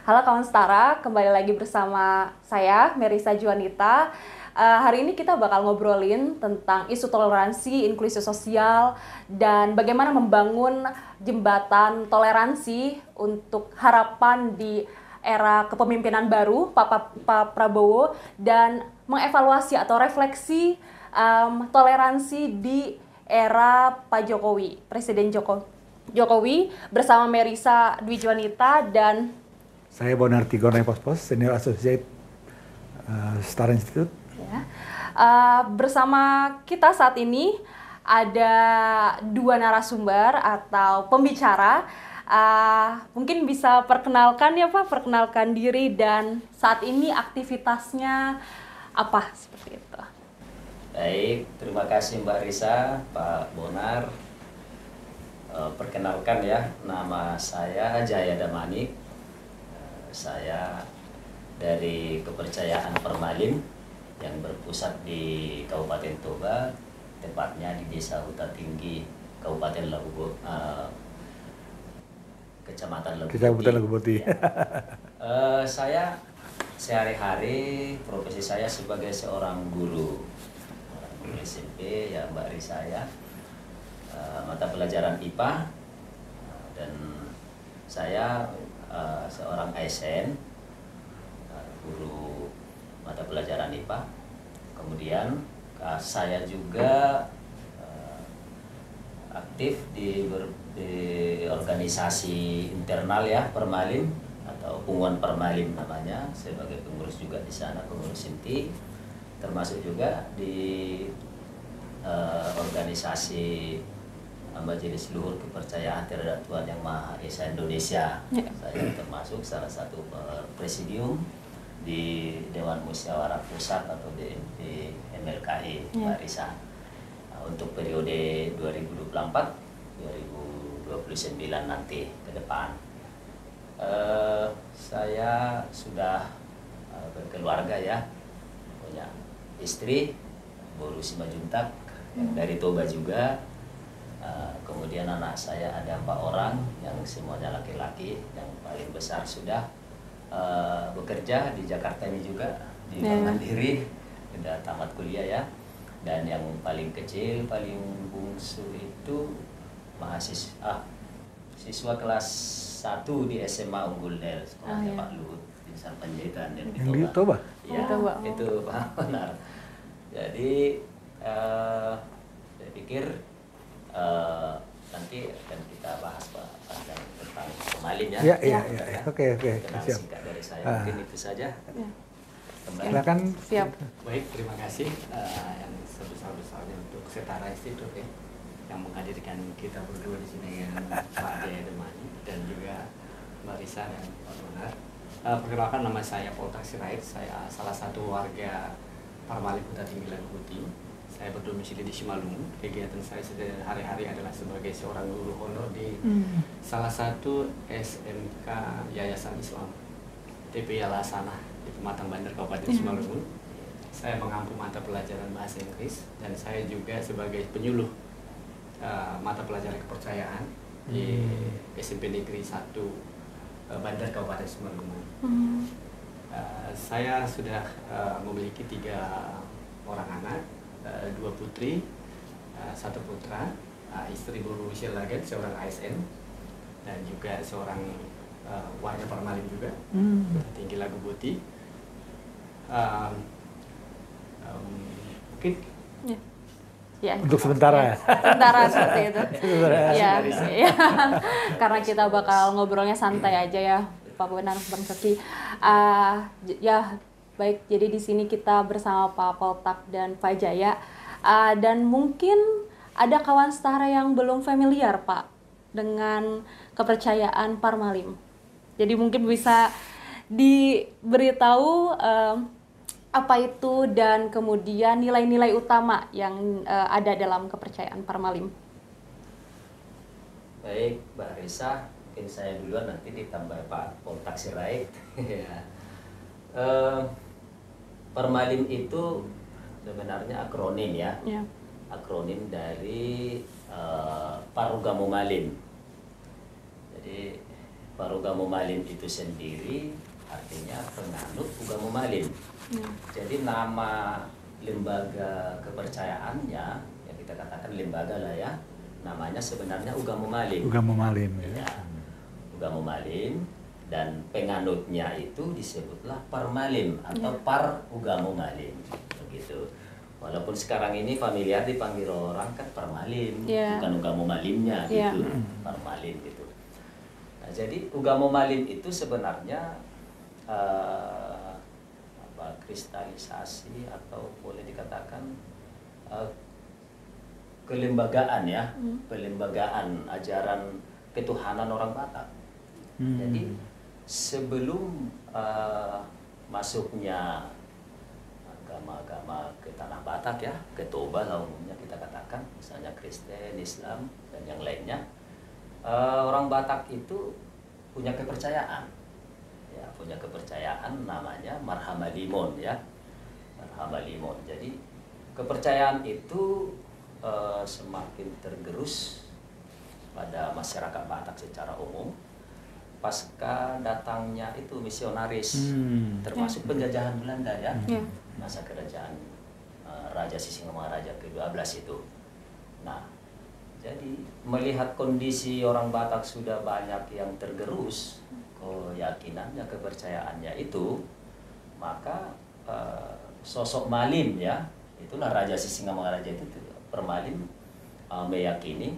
Halo kawan setara, kembali lagi bersama saya Merisa Juanita. Hari ini kita bakal ngobrolin tentang isu toleransi, inklusi sosial, dan bagaimana membangun jembatan toleransi untuk harapan di era kepemimpinan baru Pak Prabowo dan mengevaluasi atau refleksi toleransi di era Pak Jokowi, Presiden Jokowi bersama Merisa Dwi Juanita dan saya Bonar Tigor Pospos, Senior Associate Star Institute. Ya. Bersama kita saat ini ada dua narasumber atau pembicara. Mungkin bisa perkenalkan ya Pak, perkenalkan diri dan saat ini aktivitasnya apa seperti itu. Baik, terima kasih Mbak Risa, Pak Bonar. Perkenalkan ya, nama saya Jaya Damanik. Saya dari Kepercayaan Permalim yang berpusat di Kabupaten Toba, tepatnya di Desa Huta Tinggi, Kabupaten Kecamatan Leguboti. Ya. Saya sehari-hari profesi saya sebagai seorang guru SMP ya Mbak Risa ya, mata pelajaran IPA, dan saya seorang ASN, guru mata pelajaran IPA. Kemudian saya juga aktif di organisasi internal ya Permalim atau Punguan Permalim namanya, sebagai pengurus juga di sana, pengurus inti, termasuk juga di organisasi Majelis Luhur Kepercayaan Terhadap Tuhan Yang Maha Esa Indonesia. Ya. Saya termasuk salah satu presidium di Dewan Musyawarah Pusat atau di MLKI, ya. Mbak Risa. Untuk periode 2024-2029 nanti ke depan. Saya sudah berkeluarga ya, punya istri, Bu Rusi Majuntak, yang dari Toba juga. Kemudian anak saya ada 4 orang yang semuanya laki-laki, yang paling besar sudah bekerja di Jakarta ini juga di Bank Mandiri, sudah tamat kuliah ya, dan yang paling kecil, paling bungsu itu siswa kelas 1 di SMA Unggul Del, sekolahnya Pak Luhut di Insan Panjaitan yang di Toba. Ya, itu Pak Benar. Jadi saya pikir nanti akan kita bahas panjang tentang Permalim ya. Iya. Oke. Siap. Singkat dari saya mungkin itu saja. Ya. Silakan. Siap. Baik, terima kasih yang sebesar-besarnya untuk Setara Institute ya, yang menghadirkan kita berdua di sini dengan Pak Jaya Damanik dan juga Mbak Risa dan Pak Bonar. Perkenalkan, nama saya Poltak Sirait. Saya salah satu warga Permalim Huta Tinggi Leguboti. Saya berdomisili di Simalungun. Kegiatan saya sehari-hari adalah sebagai seorang guru honor di salah satu SMK Yayasan Islam TP Yalasana di Pematang Bandar, Kabupaten Simalungun. Saya mengampu mata pelajaran bahasa Inggris dan saya juga sebagai penyuluh mata pelajaran kepercayaan di SMP Negeri 1 Bandar, Kabupaten Simalungun. Saya sudah memiliki 3 orang anak, 2 putri, 1 putra, istri Bu Rusi Laget, seorang ASN, dan juga seorang warga Permalim juga, Tinggi Leguboti. Mungkin ya, untuk sementara seperti itu. Ya. Karena kita bakal ngobrolnya santai aja ya, Pak Bonar, Bang Seki. Ya, baik. Jadi di sini kita bersama Pak Poltak dan Pak Jaya. Dan mungkin ada kawan setara yang belum familiar, Pak, dengan kepercayaan Permalim. Jadi mungkin bisa diberitahu apa itu dan kemudian nilai-nilai utama yang ada dalam kepercayaan Permalim. Baik, Mbak Risa, mungkin saya duluan, nanti ditambah Pak Poltak Sirait. Permalim itu sebenarnya akronim ya. Akronim dari Parugamo Malim. Jadi Parugamo Malin itu sendiri artinya penganut Ugamo Malin. Jadi nama lembaga kepercayaannya, ya kita katakan lembaga lah ya, namanya sebenarnya Ugamo Malin. Ugamo Malin ya. Ya, Ugamo Malin, dan penganutnya itu disebutlah Parmalin atau Par Ugamo Malin, begitu. Walaupun sekarang ini familiar dipanggil orang kan Parmalin, bukan Ugamo Malinnya gitu, Parmalin gitu. Nah, jadi Ugamo Malin itu sebenarnya kristalisasi atau boleh dikatakan kelembagaan ya, pelembagaan ajaran ketuhanan orang Batak. Jadi sebelum masuknya agama-agama ke tanah Batak ya, ke Toba lah umumnya kita katakan, misalnya Kristen, Islam dan yang lainnya, orang Batak itu punya kepercayaan. Ya, punya kepercayaan namanya Marhamalimon ya, Marhamalimon. Jadi kepercayaan itu semakin tergerus pada masyarakat Batak secara umum pasca datangnya itu misionaris, termasuk penjajahan Belanda ya, masa kerajaan Raja Sisingamangaraja ke-12 itu. Nah, jadi melihat kondisi orang Batak sudah banyak yang tergerus keyakinannya, kepercayaannya itu, maka sosok Malin ya, itulah Raja Sisingamangaraja itu, Permalin meyakini,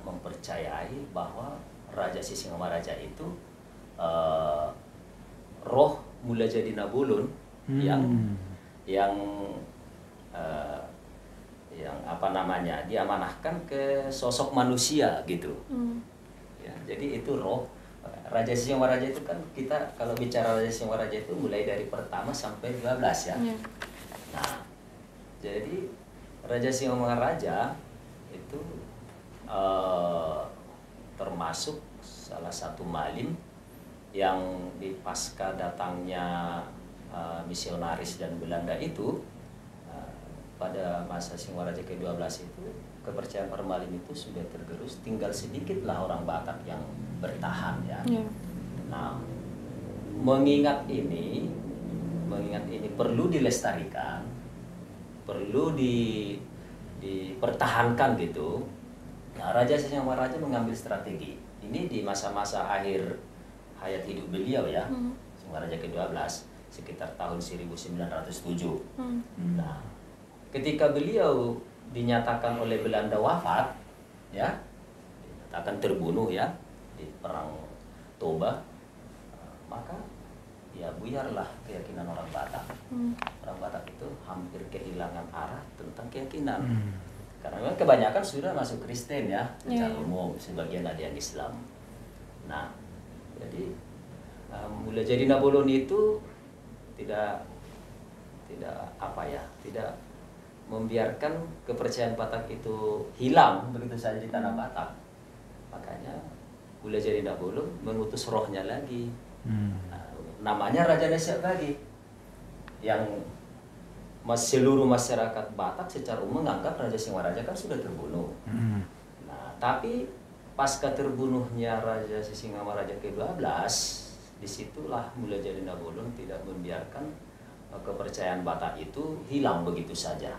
mempercayai bahwa Raja Sisingamangaraja itu roh Mula Jadi Nabulun yang apa namanya, diamanahkan ke sosok manusia gitu. Ya, jadi itu roh Raja Sisingamangaraja itu kan, kita kalau bicara Raja Sisingamangaraja itu mulai dari pertama sampai 12 ya. Nah, jadi Raja Sisingamangaraja itu termasuk salah satu Malin yang di pasca datangnya misionaris dan Belanda itu, pada masa Sisingamangaraja ke-12 itu kepercayaan Parmalin itu sudah tergerus, tinggal sedikitlah orang Batak yang bertahan ya. Nah, mengingat ini perlu dilestarikan, perlu dipertahankan gitu. Nah, Raja Sisingamangaraja mengambil strategi ini di masa-masa akhir hayat hidup beliau ya, Sisingamangaraja ke-12 sekitar tahun 1907. Nah, ketika beliau dinyatakan oleh Belanda wafat ya, dinyatakan terbunuh ya di perang Toba, maka ya buyarlah keyakinan orang Batak. Orang Batak itu hampir kehilangan arah tentang keyakinan. Karena memang kebanyakan sudah masuk Kristen ya, secara umum, sebagian ada yang Islam. Nah, jadi Mula Jadi Nabulun itu tidak membiarkan kepercayaan Batak itu hilang begitu saja di tanah Batak. Makanya Mula Jadi Nabulun mengutus rohnya lagi. Namanya Raja Nasiak Bagi, yang seluruh masyarakat Batak secara umum menganggap Raja Sisingamangaraja kan sudah terbunuh. Nah, tapi pasca terbunuhnya Raja Sisingamangaraja ke-12, disitulah Mula Jadi Nabulun tidak membiarkan kepercayaan Batak itu hilang begitu saja.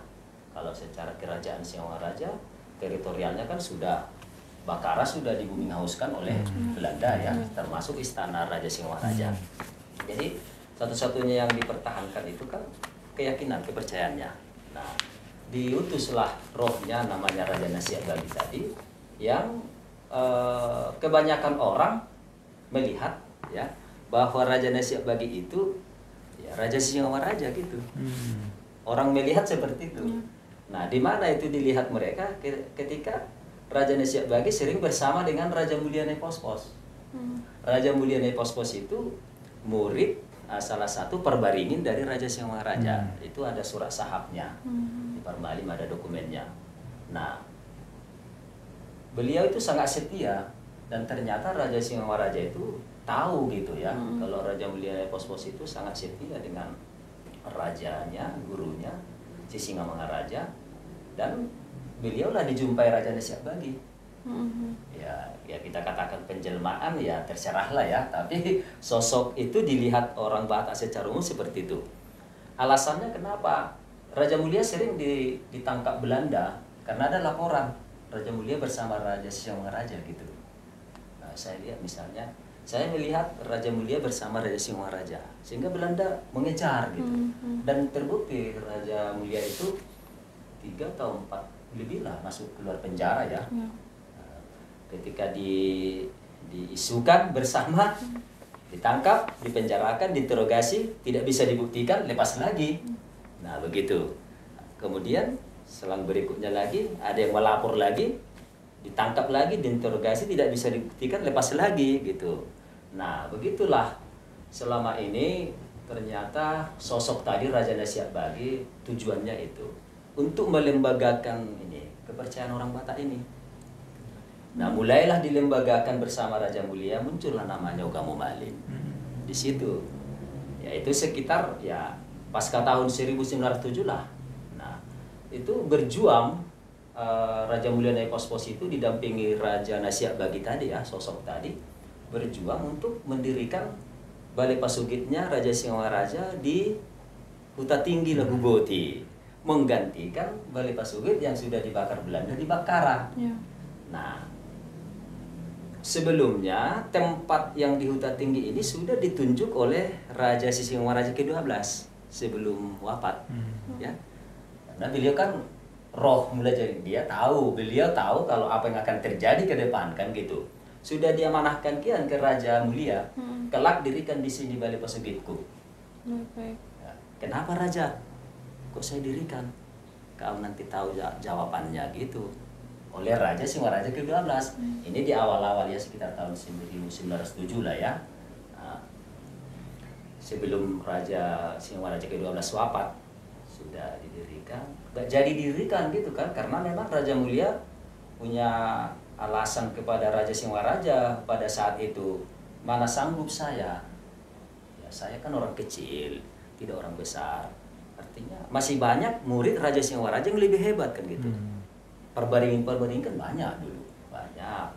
Kalau secara kerajaan Sisingamangaraja, teritorialnya kan sudah, Bakara sudah dibuminghauskan oleh Belanda ya, termasuk istana Raja Sisingamangaraja. Jadi satu-satunya yang dipertahankan itu kan keyakinan, kepercayaannya. Nah, diutuslah rohnya namanya Raja Nasiak Bagi tadi, yang kebanyakan orang melihat ya bahwa Raja Nasiak Bagi itu ya Raja Sisingamangaraja gitu. Orang melihat seperti itu. Nah, di mana itu dilihat mereka ketika Raja Nasiak Bagi sering bersama dengan Raja Mulia Nyai Pospos. Raja Mulia Nyai Pospos itu murid salah satu perbaringin dari Raja Sisingamangaraja. Itu ada surat sahabnya. Di Parmalim ada dokumennya. Nah, beliau itu sangat setia, dan ternyata Raja Sisingamangaraja itu tahu gitu ya, kalau Raja Mulia Nyai Pospos itu sangat setia dengan rajanya, gurunya Sisingamangaraja, dan beliau lah dijumpai Raja Nasiak Bagi. Ya kita katakan penjelmaan ya terserahlah ya, tapi sosok itu dilihat orang Batak secara umum seperti itu. Alasannya kenapa? Raja Mulia sering ditangkap Belanda karena ada laporan Raja Mulia bersama Raja Singaraja gitu. Nah, saya lihat misalnya, saya melihat Raja Mulia bersama Raja Singaraja, sehingga Belanda mengejar gitu. Dan terbukti Raja Mulia itu 3 atau 4 lebih lah masuk keluar penjara ya. Ketika diisukan bersama, ditangkap, dipenjarakan, diinterogasi, tidak bisa dibuktikan, lepas lagi. Nah begitu. Kemudian selang berikutnya lagi ada yang melapor lagi, ditangkap lagi, diinterogasi, tidak bisa dibuktikan, lepas lagi gitu. Nah begitulah selama ini ternyata sosok tadi Raja Nasihat Bagi tujuannya itu untuk melembagakan ini kepercayaan orang Batak ini. Nah, mulailah dilembagakan bersama Raja Mulia, muncullah namanya Ugamo Malin. Di situ. Yaitu sekitar ya pasca tahun 1907 lah. Nah, itu berjuang Raja Mulia Nyai Pos-Pos itu didampingi Raja Nasihat Bagi tadi ya, sosok tadi berjuang untuk mendirikan Balai Pasugitnya Raja Singaraja di Huta Tinggi Laguboti, menggantikan Balai Pasugit yang sudah dibakar Belanda di Bakara. Nah, sebelumnya tempat yang di Huta Tinggi ini sudah ditunjuk oleh Raja Sisingwaraja ke-12 sebelum wafat, ya. Karena beliau kan roh mulai jadi beliau tahu kalau apa yang akan terjadi ke depan kan gitu. Sudah diamanahkan kian ke Raja Mulia, kelak dirikan di sini Balai Pasugitku. Ya, kenapa Raja? Kok saya dirikan? Kau nanti tahu jawabannya gitu. Oleh Raja Singaraja ke-12. Ini di awal-awal ya sekitar tahun 1907 lah ya. Nah, sebelum Raja Singaraja ke-12 wafat sudah didirikan. Gak jadi didirikan gitu kan, karena memang Raja Mulia punya alasan kepada Raja Singaraja pada saat itu, mana sanggup saya. Ya saya kan orang kecil, tidak orang besar. Artinya masih banyak murid Raja Singaraja yang lebih hebat kan gitu. Perbandingan banyak dulu, banyak.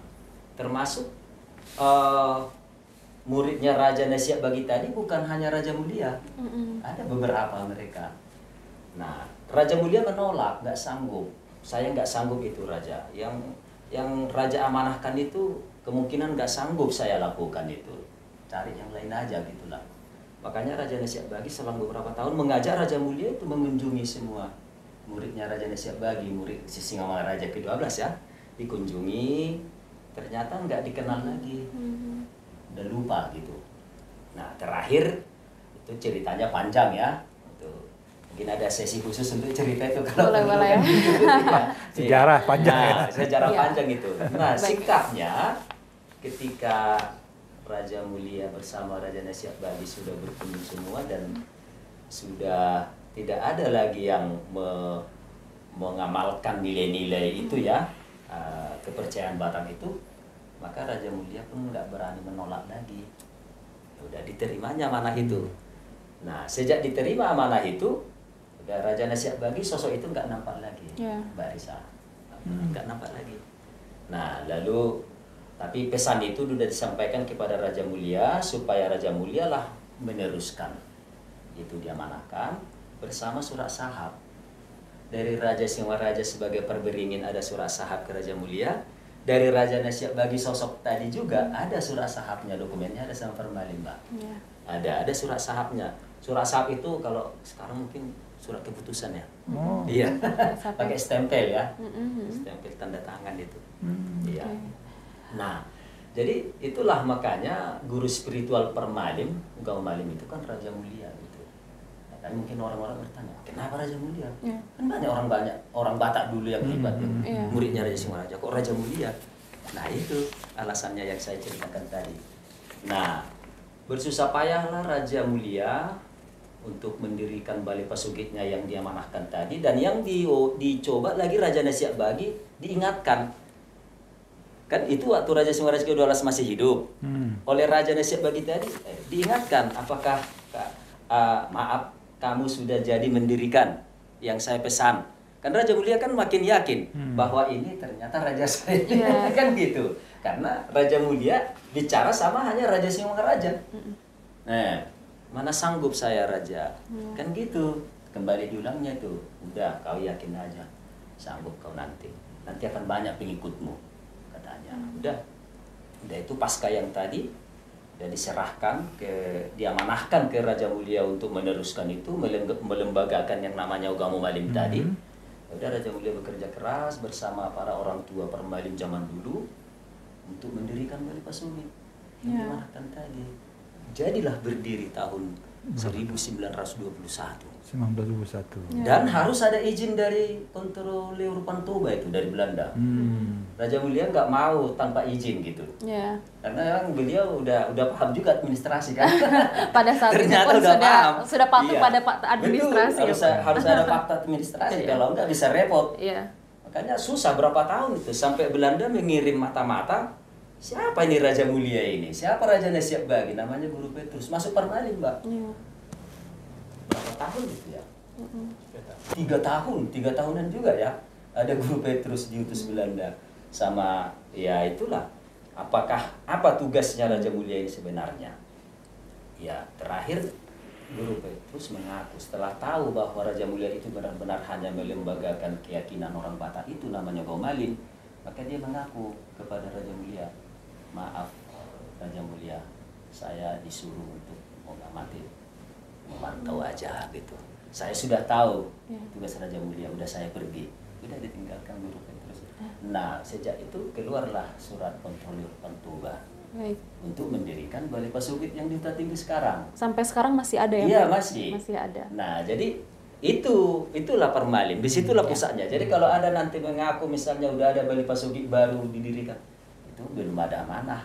Termasuk muridnya Raja Nasihat Bagi tadi bukan hanya Raja Mulia, ada beberapa mereka. Nah, Raja Mulia menolak, nggak sanggup. Saya nggak sanggup itu Raja. Yang Raja amanahkan itu kemungkinan nggak sanggup saya lakukan itu. Cari yang lain aja gitulah. Makanya Raja Nasihat Bagi selang beberapa tahun mengajak Raja Mulia itu mengunjungi semua muridnya Raja Nasihat Bagi, murid Sisingaraja ke-12 ya, dikunjungi, ternyata nggak dikenal lagi, udah lupa gitu. Nah terakhir itu ceritanya panjang ya, itu mungkin ada sesi khusus untuk cerita itu kalau boleh ya. Sejarah panjang nah, ya. sejarah Ya. panjang itu. Nah Baik. singkatnya ketika Raja Mulia bersama Raja Nasihat Bagi sudah berkunjung semua dan sudah tidak ada lagi yang mengamalkan nilai-nilai itu ya, kepercayaan Batak itu, maka Raja Mulia pun nggak berani menolak lagi. Udah diterimanya amanah itu. Nah sejak diterima amanah itu, udah Raja Nasihat Bagi sosok itu nggak nampak lagi, Mbak Risa, nggak nampak lagi. Nah lalu tapi pesan itu sudah disampaikan kepada Raja Mulia supaya Raja Mulia lah meneruskan. Itu diamanahkan bersama surat sahab dari Raja Singaraja sebagai perberingin, ada surat sahab ke Raja Mulia. Dari Raja Nasihat Bagi sosok tadi juga ada surat sahabnya, dokumennya ada sama formalin Mbak. Ada surat sahabnya. Surat sahab itu kalau sekarang mungkin surat keputusan ya. Iya. Pakai stempel ya. Stempel tanda tangan itu. Iya. Nah, jadi itulah makanya guru spiritual Permalim, Ugamo Malim itu kan Raja Mulia gitu. Nah, kan mungkin orang-orang bertanya, kenapa Raja Mulia? Kan banyak orang Batak dulu yang hebat muridnya Raja Singaraja, kok Raja Mulia? Nah, itu alasannya yang saya ceritakan tadi. Nah, bersusah payahlah Raja Mulia untuk mendirikan Balai Pasugitnya yang diamanahkan tadi, dan yang dicoba lagi Raja Nasihat Bagi diingatkan. Kan itu waktu Raja Singaraja ke-12 masih hidup. Oleh Raja Nasihat Bagi tadi diingatkan, apakah maaf kamu sudah jadi mendirikan yang saya pesan. Kan Raja Mulia kan makin yakin bahwa ini ternyata raja saya. Kan gitu. Karena Raja Mulia bicara sama hanya Raja Singaraja. Nah, mana sanggup saya raja. Kan gitu. Kembali diulangnya tuh. Udah, kau yakin aja. Sanggup kau nanti. Nanti akan banyak pengikutmu, katanya. Udah itu pasca yang tadi dan diserahkan diamanahkan ke Raja Mulia untuk meneruskan itu, melembagakan yang namanya Ugamo Malim tadi. Udah Raja Mulia bekerja keras bersama para orang tua permalim zaman dulu untuk mendirikan Bali Pasugid yang diamanahkan tadi. Jadilah berdiri tahun 1921. 1921. Dan harus ada izin dari Kontroler Pantoba itu dari Belanda. Raja Mulia nggak mau tanpa izin gitu. Karena memang beliau udah paham juga administrasi kan. Pada saat itu ternyata pun udah paham. sudah patuh pada administrasi. Betul, harus ada fakta administrasi. Kalau nggak bisa repot. Makanya susah berapa tahun itu sampai Belanda mengirim mata-mata. Siapa ini Raja Mulia ini? Siapa Rajanya Siap Bagi? Namanya Guru Petrus. Masuk Permalin, Mbak. Berapa tahun itu ya? 3 tahunan juga ya. Ada Guru Petrus diutus Belanda. Sama, ya itulah. Apa tugasnya Raja Mulia ini sebenarnya? Ya, terakhir Guru Petrus mengaku setelah tahu bahwa Raja Mulia itu benar-benar hanya melembagakan keyakinan orang Batak itu namanya Gomalin, maka dia mengaku kepada Raja Mulia, maaf Raja Mulia, saya disuruh untuk mengamati, memantau aja gitu. Saya sudah tahu tugas Raja Mulia, udah saya pergi, udah ditinggalkan Guru Petrus. Nah, sejak itu keluarlah surat Kontroler Pantoba untuk mendirikan Bali Pasugid yang di Huta Tinggi sekarang. Sampai sekarang masih ada ya? Iya, masih ada. Nah, jadi itulah Permalin, disitulah pusatnya. Jadi kalau ada nanti mengaku misalnya udah ada Bali Pasugid baru didirikan, itu belum ada amanah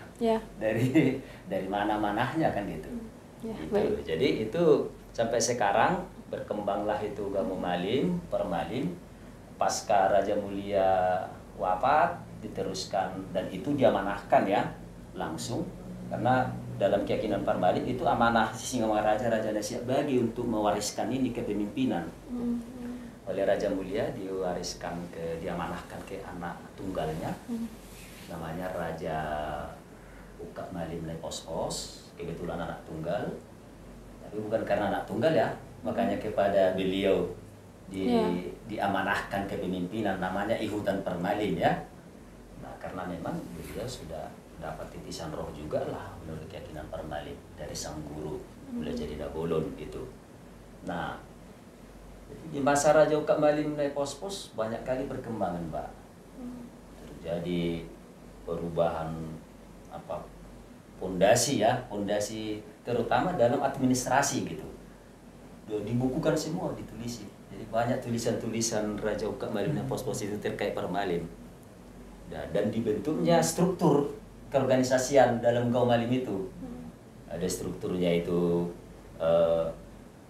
dari mana-manahnya kan gitu. Gitu. Jadi itu sampai sekarang berkembanglah itu Ugamo Malim, Permalin, pasca Raja Mulia wafat diteruskan dan itu diamanahkan ya langsung, karena dalam keyakinan Permalin itu amanah Singaraja Raja Siap Bagi untuk mewariskan ini kepemimpinan. Oleh Raja Mulia diamanahkan ke anak tunggalnya, namanya Raja Ukak Malim Lepospos, kebetulan anak tunggal, tapi bukan karena anak tunggal ya, makanya kepada beliau diamanahkan kepemimpinan namanya Ihutan Permalin ya. Nah, karena memang beliau sudah dapat titisan roh juga lah menurut keyakinan Permalin dari sang guru, boleh jadi Dabolon gitu. Nah, di masa Raja Ukak Malim Lepospos banyak kali perkembangan, Mbak. Terjadi perubahan pondasi terutama dalam administrasi gitu. Dibukukan semua, ditulisi. Jadi banyak tulisan-tulisan Raja Ukak Malim Lepospos itu terkait Permalin. Dan dibentuknya struktur keorganisasian dalam Ugamo Malim itu. Ada strukturnya itu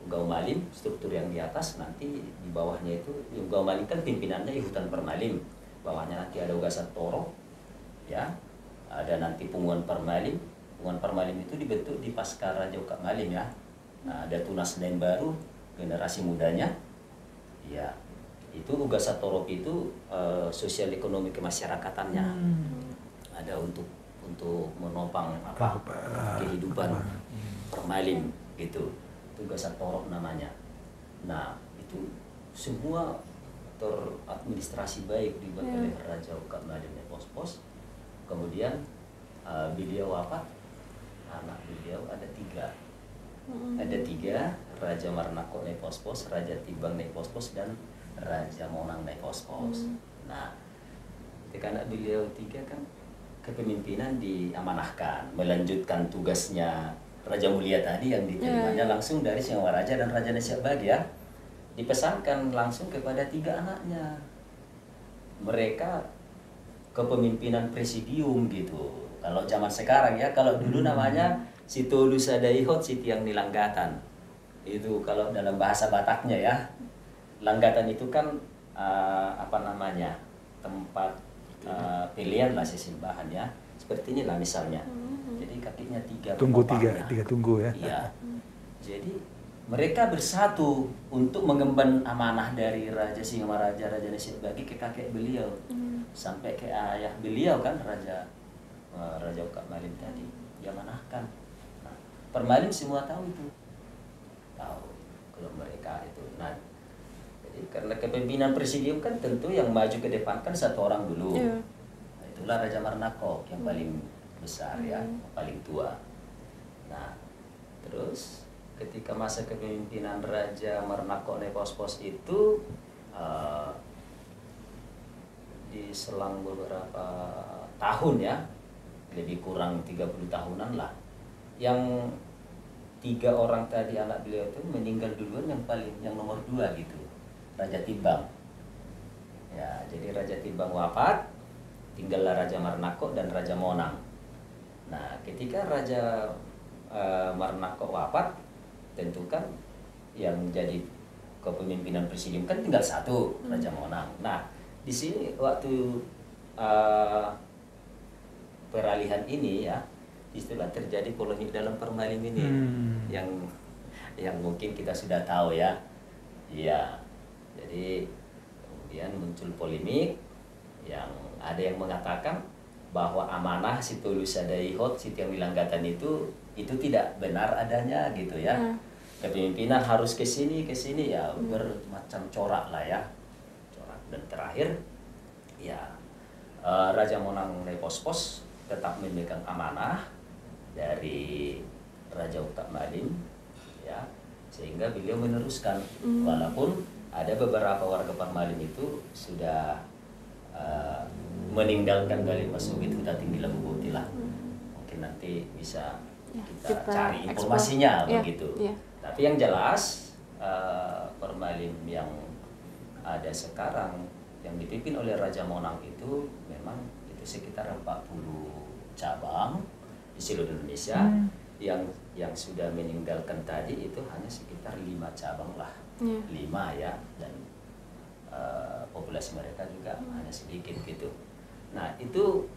Ugamo Malim, struktur yang di atas, nanti di bawahnya itu Ugamo Malim kan pimpinannya Ihutan Permalim. Bawahnya nanti ada Ugasatoro, ya. Ada nanti Punguan Permalim. Punguan Permalim itu dibentuk di pasca Raja Ukak Malim ya. Nah, ada Tunas Lain Baru, generasi mudanya. Ya, itu Ugasatoro itu sosial ekonomi kemasyarakatannya. Ada untuk menopang kehidupan Permalim gitu. Ugasatoro namanya. Nah, itu semua teradministrasi baik dibuat oleh Raja Ukak Malim Lepospos. Kemudian beliau wafat, anak beliau ada 3. Ada 3, Raja Marnako Lepospos, Raja Tibang Lepospos, dan Raja Monang Lepospos. Nah, ketika anak beliau 3 kan kepemimpinan diamanahkan, melanjutkan tugasnya Raja Mulia tadi yang diterimanya langsung dari Singaraja dan Raja Siap Bagi ya. Dipesankan langsung kepada 3 anaknya. Mereka kepemimpinan presidium gitu. Kalau zaman sekarang ya, kalau dulu namanya Sitolu Sadaihot Sitiang Nilanggatan. Itu kalau dalam bahasa Bataknya ya. Langgatan itu kan tempat pilihan lah sesembahan ya. Seperti inilah misalnya. Jadi kakinya 3. Tunggu 3 tunggu ya. Iya. Jadi mereka bersatu untuk mengemban amanah dari Raja Singamaraja, Raja Siap Bagi ke kakek beliau, sampai ke ayah beliau kan Raja Ukak Malim tadi dia manahkan. Nah, Permalim semua tahu itu, tahu kalau mereka itu. Nah, jadi karena kepemimpinan presidium kan tentu yang maju ke depan kan satu orang dulu. Nah, itulah Raja Marnakok yang paling besar ya, paling tua. Nah, terus ketika masa kepemimpinan Raja Marnakok Nepospos itu di selang beberapa tahun ya, lebih kurang 30 tahunan lah, yang 3 orang tadi anak beliau itu meninggal duluan, yang nomor 2 gitu, Raja Timbang. Ya, jadi Raja Timbang wafat, tinggallah Raja Marnakok dan Raja Monang. Nah, ketika Raja Marnakok wafat, tentu kan yang jadi kepemimpinan presidium kan tinggal satu, Raja Monang. Nah, di sini waktu peralihan ini ya, istilah terjadi polemik dalam Permalim ini, yang mungkin kita sudah tahu ya. Iya. Jadi kemudian muncul polemik yang ada yang mengatakan bahwa amanah si Tulus Sadaihot, si Tiang Wilanggatan itu tidak benar adanya gitu ya. Kepemimpinan harus ke sini ya, bermacam corak lah ya. Corak. Dan terakhir ya Raja Monang Nepospos tetap memegang amanah dari Raja Ukak Malim ya, sehingga beliau meneruskan walaupun ada beberapa warga Permalim itu sudah meninggalkan Galimasugi Huta Tinggi Labu Putih lah. Mungkin nanti bisa kita cari informasinya begitu. Tapi yang jelas Permalim yang ada sekarang yang dipimpin oleh Raja Monang itu memang itu sekitar 40 cabang di seluruh Indonesia. Yang sudah meninggalkan tadi itu hanya sekitar 5 cabang lah, 5 ya, dan populasi mereka juga hanya sedikit gitu. Nah itu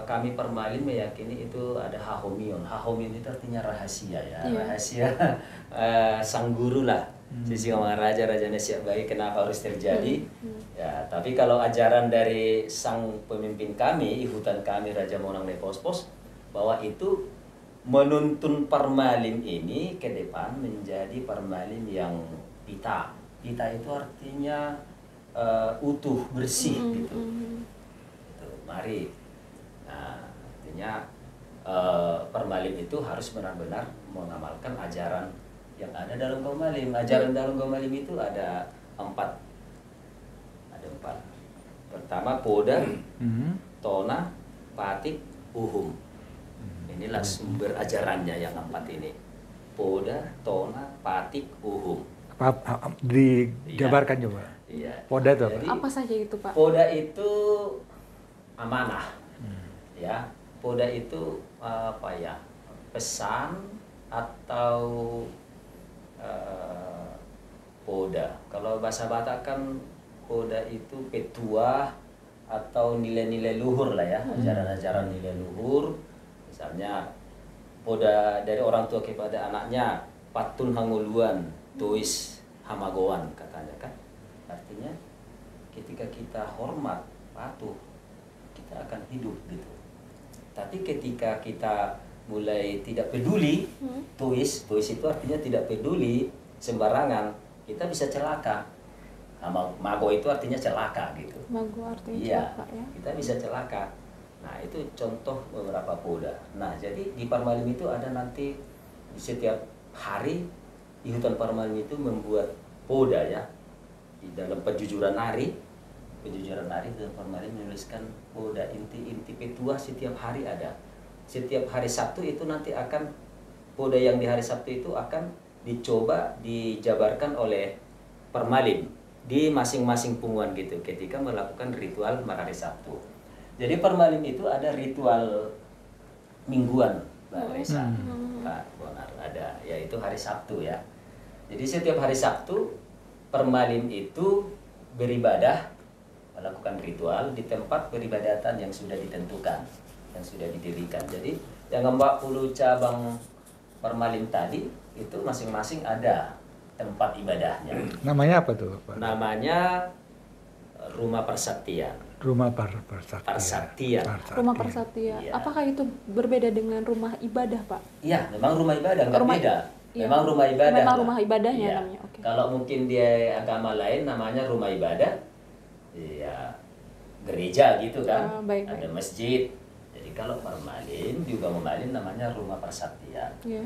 kami Permalim meyakini itu ada Hahomion. Hahomion itu artinya rahasia ya, rahasia sang guru lah. Sisi Raja Siap Bagi kenapa harus terjadi? Ya, tapi kalau ajaran dari sang pemimpin kami, hutan kami Raja Monang Nepospos, bahwa itu menuntun Permalim ini ke depan menjadi Permalim yang pita. Pita itu artinya utuh, bersih gitu. Itu, mari. Nah, artinya Permalim itu harus benar-benar mengamalkan ajaran yang ada dalam Kaum Malim. Ajaran dalam Kaum Malim itu ada 4. Ada 4. Pertama Poda, Tona, Patik, Uhum. Inilah sumber ajarannya yang 4 ini. Poda, Tona, Patik, Uhum. Dijabarkan coba. Iya. Poda itu apa? Jadi, apa saja itu, Pak? Poda itu amanah. Ya, Poda itu apa ya? Pesan atau Poda. Kalau bahasa Batak kan Poda itu petua atau nilai-nilai luhur lah ya, ajaran-ajaran nilai luhur. Misalnya Poda dari orang tua kepada anaknya, patun hanguluan, tuis hamagoan katanya kan. Artinya ketika kita hormat, patuh, kita akan hidup gitu. Tapi ketika kita mulai tidak peduli, tuis itu artinya tidak peduli, sembarangan, kita bisa celaka. Mago itu artinya celaka gitu. Mago artinya celaka ya. Kita bisa celaka. Nah itu contoh beberapa Poda. Nah jadi di Permalim itu ada nanti setiap hari di hutan Permalim itu membuat Poda ya. Di dalam penjujuran hari hutan Permalim menuliskan Poda inti-inti petua setiap hari ada. Setiap hari Sabtu itu nanti akan Poda yang di hari Sabtu itu akan dicoba dijabarkan oleh Permalim di masing-masing punguan gitu ketika melakukan ritual hari Sabtu. Jadi Permalim itu ada ritual mingguan, Mbak Resa, Pak Bonar, ada yaitu hari Sabtu ya. Jadi setiap hari Sabtu Permalim itu beribadah, melakukan ritual di tempat peribadatan yang sudah ditentukan, yang sudah didirikan. Jadi yang 40 cabang Permalim tadi itu masing-masing ada tempat ibadahnya. Namanya apa tuh, Pak? Namanya Rumah Persaktian. Rumah Persaktian. Persaktian. Rumah Persaktian. Iya. Apakah itu berbeda dengan rumah ibadah, Pak? Iya, memang rumah ibadah, nggak Rumah- beda. iya. Memang rumah ibadah. Memang rumah ibadahnya Iya. namanya, oke. Kalau mungkin dia agama lain namanya rumah ibadah, ya gereja gitu kan. Baik, Ada baik. masjid. Jadi kalau Permalim juga Permalim namanya Rumah Persaktian. Iya.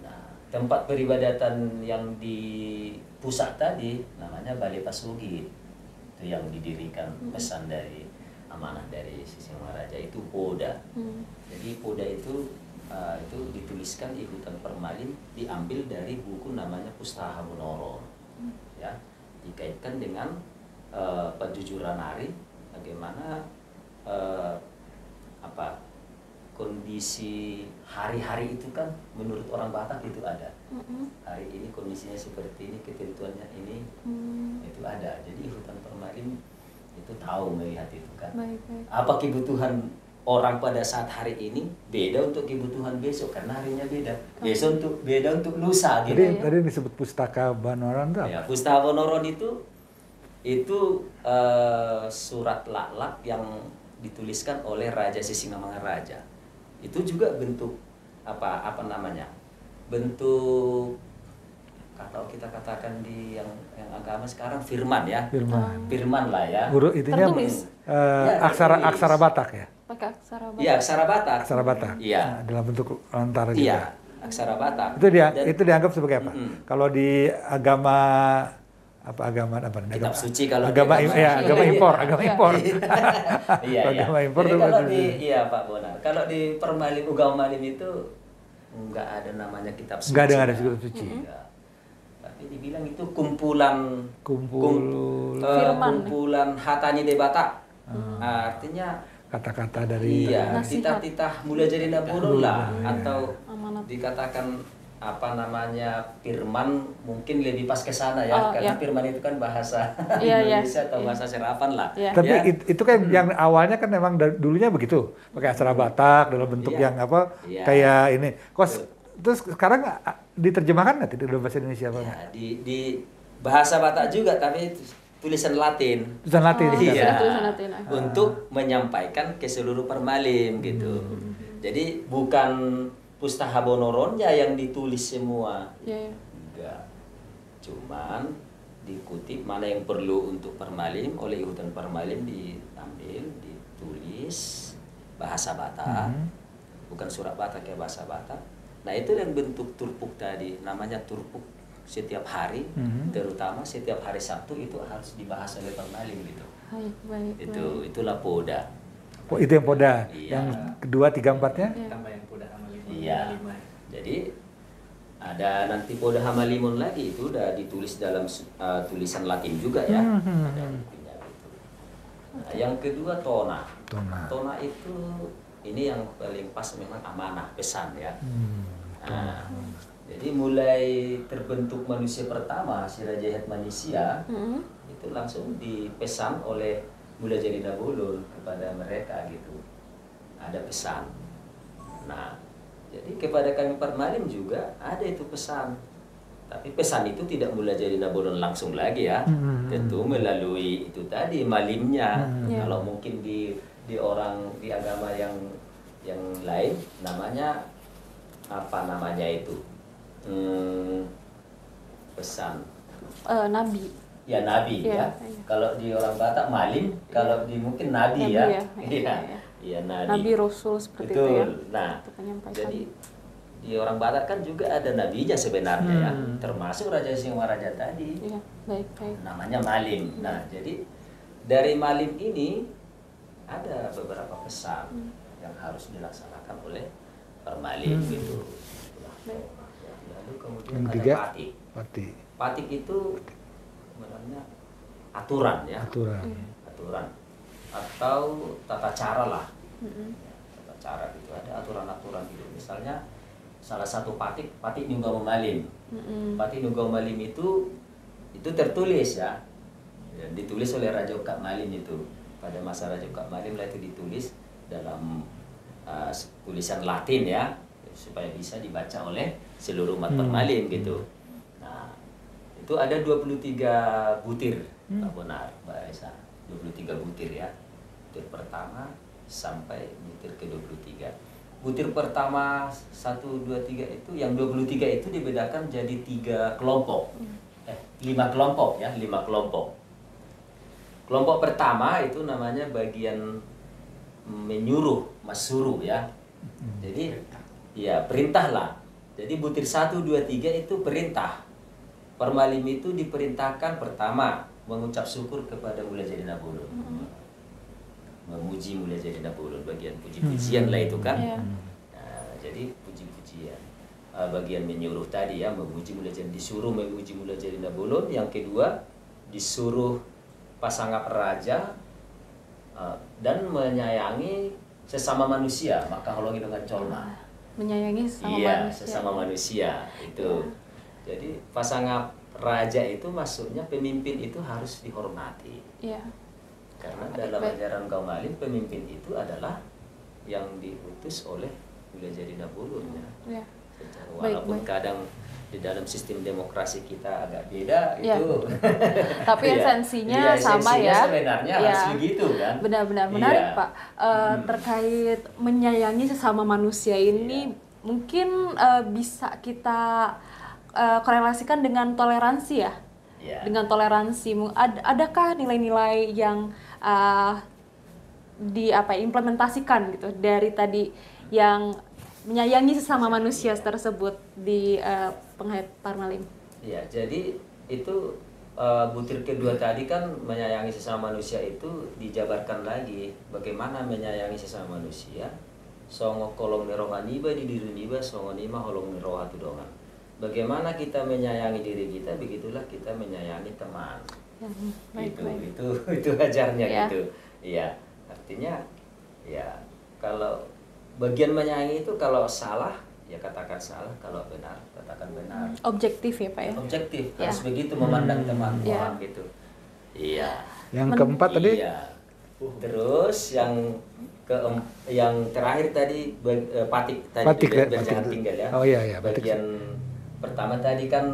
Nah, tempat peribadatan yang di pusat tadi namanya Balai Pasugid. Itu yang didirikan pesan dari amanah dari Sisingwaraja itu Poda. Jadi Poda itu dituliskan di hutan Permalim, diambil dari buku namanya Pustaha Bonoro. Ya, dikaitkan dengan penjujuran hari, bagaimana kondisi hari-hari itu kan menurut orang Batak itu ada. Hari ini kondisinya seperti ini, ketentuannya ini, itu ada. Jadi hutan Permalim itu tahu melihat itu kan. Baik, baik. Apa kebutuhan orang pada saat hari ini beda untuk kebutuhan besok karena harinya beda. Besok untuk beda untuk lusa gitu. Jadi tadi disebut Pustaka Banoran itu apa? Ya, Pustaka Bonoron itu surat lakhlak yang dituliskan oleh Raja Sisingamangaraja. Itu juga bentuk apa namanya? Bentuk kalau kita katakan di yang agama sekarang firman ya. Firman. Firman lah ya. Huruf itunya Tertulis. Ya, tertulis. aksara Batak ya? Pakai aksara Batak. Iya, aksara Batak. Aksara Batak. Iya. Nah, dalam bentuk lontar gitu. Iya, aksara Batak. Itu Dan dianggap sebagai apa? Mm-mm. Kalau di agama namanya? kitab suci kalau agama di agama impor, agama impor. Iya, Agama impor Jadi tuh kalau betul. iya Pak Bonar. Kalau di Permalim Ugama Malim itu enggak ada namanya kitab suci. Nggak ada kitab suci. Enggak. Tapi dibilang itu kumpulan kumpulan hatanya de Batak. Artinya Kata-kata dari iya, Nasihat. titah mulai jadi nabulun lah Iya. atau Amanat. dikatakan apa namanya firman mungkin lebih pas ke sana ya Oh, karena iya. firman itu kan bahasa Iya, iya. Indonesia atau Iya. bahasa Serapan lah. Iya. Tapi Ya. itu kan yang awalnya kan memang dulunya begitu, pakai aksara Batak dalam bentuk Iya. yang apa Iya. kayak ini. Betul. Terus sekarang diterjemahkan nggak dalam bahasa Indonesia apa? Ya, di bahasa Batak juga tapi tulisan Latin. Tulisan Latin. Oh, juga. Iya. sudah tulisan Latin. Untuk menyampaikan ke seluruh Permalim gitu. Jadi bukan Pustaha Bonoronnya yang ditulis semua. Iya, iya. Enggak. Cuman dikutip mana yang perlu untuk Permalim oleh hutan Permalim diambil, ditulis bahasa Batak. Bukan surat Batak ya, bahasa Batak. Nah, itu yang bentuk turpuk tadi, namanya turpuk setiap hari, terutama setiap hari Sabtu itu harus dibahas oleh Permalim gitu. Baik, baik. Itulah Poda. Oh, itu yang Poda. Iya. Yang kedua, tiga, empatnya? Tambah yang Poda sama lima. Iya. Lima. Jadi ada nanti Poda Hamalimun lagi itu udah ditulis dalam tulisan Latin juga ya. Ada bukunya gitu. Nah, yang kedua Tona. Tona. Tona itu ini yang paling pas memang amanah pesan ya. Nah, jadi mulai terbentuk manusia pertama si Raja Hetmanisia itu langsung dipesan oleh Mula Jari Nabulun kepada mereka gitu. Ada pesan. Nah, jadi kepada kami Permalim juga ada itu pesan. Tapi pesan itu tidak Mula Jari Nabulun langsung lagi ya. Tentu melalui itu tadi malimnya. Iya. Kalau mungkin di orang di agama yang lain namanya apa namanya itu? Pesan. Nabi. Ya nabi Iya, ya. iya. Kalau di orang Batak malim, kalau di mungkin nabi, Nabi ya. ya, Iya. iya. Iya nabi. Nabi Rasul seperti Betul. itu ya. Nah, Untuk menyampaikan. jadi di orang Batak kan juga ada nabinya sebenarnya ya. Termasuk Raja Singwaraja tadi. Iya, baik, baik. Namanya Malim. Nah, jadi dari Malim ini ada beberapa pesan yang harus dilaksanakan oleh Permalim gitu. Baik. Lalu kemudian Yang ada ketiga? Patik. Pati. Patik itu sebenarnya aturan ya. Aturan. Aturan atau tata cara lah. Tata cara gitu, ada aturan-aturan gitu. Misalnya salah satu patik Nunggal Malim. Patik Nunggal Malim itu tertulis ya. Dan ditulis oleh Raja Ukak Malim itu. Pada masa Raja Ukak Malim lah itu ditulis dalam tulisan Latin ya. supaya bisa dibaca oleh seluruh umat Permalim gitu. Nah, itu ada 23 butir, Pak Bonar, Mbak Esa. 23 butir ya. Butir pertama sampai butir ke-23. Butir pertama 1, 2, 3 itu, yang 23 itu dibedakan jadi 3 kelompok. 5 kelompok ya, 5 kelompok. Kelompok pertama itu namanya bagian menyuruh, masuru ya. Jadi ya perintah lah. Jadi butir 1, 2, 3 itu perintah. Permalim itu diperintahkan pertama mengucap syukur kepada Mulia Jadi Nabulun. Memuji Mulia Jadi Nabulun, bagian puji-pujian lah itu kan. Nah, jadi puji-pujian. Bagian menyuruh tadi ya, memuji Mulia Jadi, disuruh memuji Mulia Jadi Nabulun. Yang kedua, disuruh pasangan raja dan menyayangi sesama manusia, maka holongi dengan colma. Menyayangi sesama Iya, manusia. sesama manusia itu. Jadi pasangan raja itu maksudnya pemimpin itu harus dihormati. Iya. Karena dalam ajaran kaum alim pemimpin itu adalah yang diutus oleh Mulia Jadi Nabulun ya. Iya. Walaupun Baik. kadang di dalam sistem demokrasi kita agak beda Ya. itu. Tapi Iya. esensinya Iya, sama esensinya ya. Sebenarnya Iya. harus begitu kan. Benar-benar menarik Iya. Pak. Terkait menyayangi sesama manusia ini mungkin bisa kita korelasikan dengan toleransi ya. Iya. Dengan toleransi, adakah nilai-nilai yang implementasikan gitu dari tadi yang menyayangi sesama manusia tersebut di Penghayat Parmalim? Iya, jadi itu butir kedua tadi kan menyayangi sesama manusia itu dijabarkan lagi bagaimana menyayangi sesama manusia. Songo kolong nerohaniba di diri niba, songo nima holong nerohatu dongan. Bagaimana kita menyayangi diri kita, begitulah kita menyayangi teman. Baik. Itu ajarnya Ya. gitu. Iya, artinya ya kalau bagian menyayangi itu kalau salah ya katakan salah, kalau benar katakan benar. Objektif ya Pak ya? Objektif Ya. harus begitu memandang teman Ya. orang gitu. Iya. Yang keempat tadi Iya. Terus yang terakhir tadi patik tadi Patik, ya, biar jangan patik. tinggal ya. Oh, iya, patik. Bagian pertama tadi kan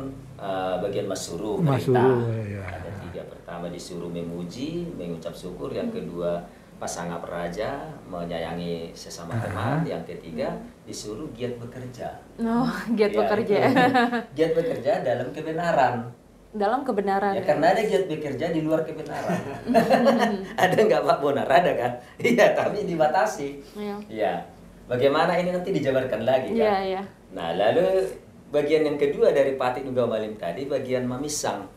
bagian masuru, Masuru, perintah. iya. Ada 3. Pertama disuruh memuji, mengucap syukur. Yang kedua pasangan raja menyayangi sesama teman. Yang ketiga disuruh giat bekerja. Oh, giat Ya, bekerja. itu. Giat bekerja dalam kebenaran. Dalam kebenaran. Ya karena ada giat bekerja di luar kebenaran. Ada nggak Pak Bonar? Ada kan? Iya, tapi dibatasi. Iya. Iya. Bagaimana ini nanti dijabarkan lagi kan? Iya, iya. Nah, lalu bagian yang kedua dari Patik Nuga Malim tadi, bagian memisang.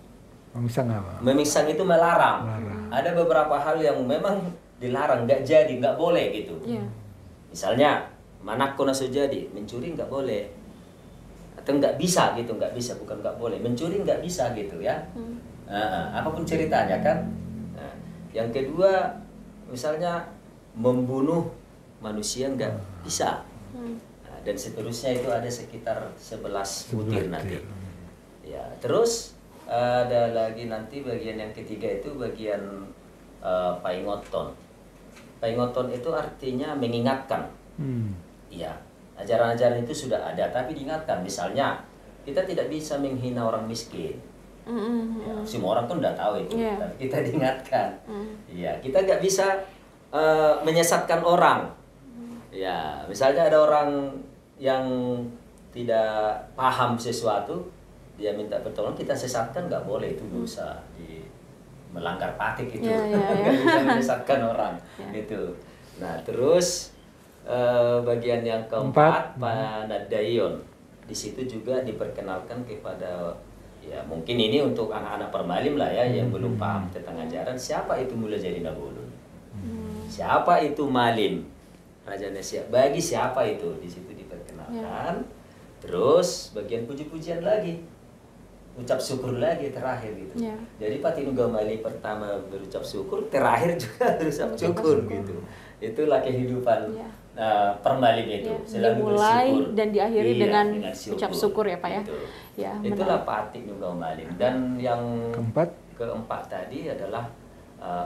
memisang apa? Memisang itu melarang. Melarang. Ada beberapa hal yang memang dilarang, nggak jadi, nggak boleh gitu. Iya. Misalnya, manakko naso jadi, mencuri nggak boleh. Atau nggak bisa gitu, nggak bisa, bukan nggak boleh. Mencuri nggak bisa gitu ya. Apapun ceritanya kan. Nah, yang kedua, misalnya membunuh manusia nggak bisa. Nah, dan seterusnya itu ada sekitar 11 butir nanti. Ya, terus ada lagi nanti bagian yang ketiga itu bagian paingoton. Paingoton itu artinya mengingatkan. Iya, ajaran-ajaran itu sudah ada, tapi diingatkan. Misalnya, kita tidak bisa menghina orang miskin. Ya, semua orang kan udah tahu itu, Yeah. tapi kita diingatkan. Iya, kita nggak bisa menyesatkan orang. Ya, misalnya ada orang yang tidak paham sesuatu, dia minta pertolongan, kita sesatkan nggak boleh, itu dosa, melanggar patik itu. Yeah, yeah, yeah. Nggak bisa menyesatkan orang, Yeah. gitu. Nah, terus bagian yang keempat, Panadayon. Di situ juga diperkenalkan kepada, ya mungkin ini untuk anak-anak Permalim lah ya, yang belum paham tentang ajaran, siapa itu Mulia Jadi Nabulun. Siapa itu Malim? Raja Nesia. Bagi siapa itu? Di situ diperkenalkan. Terus bagian puji-pujian lagi. Ucap syukur lagi terakhir gitu. Ya. Jadi Patik Nuga Malim pertama berucap syukur, terakhir juga berucap syukur gitu. Itulah kehidupan Ya. Permalim itu. Ya, Selalu dimulai bersyukur. dan diakhiri Iya, dengan ucap syukur ya Pak ya. Gitu. Ya, Itulah menarik. Patik Nuga Malim. Dan yang Keempat, tadi adalah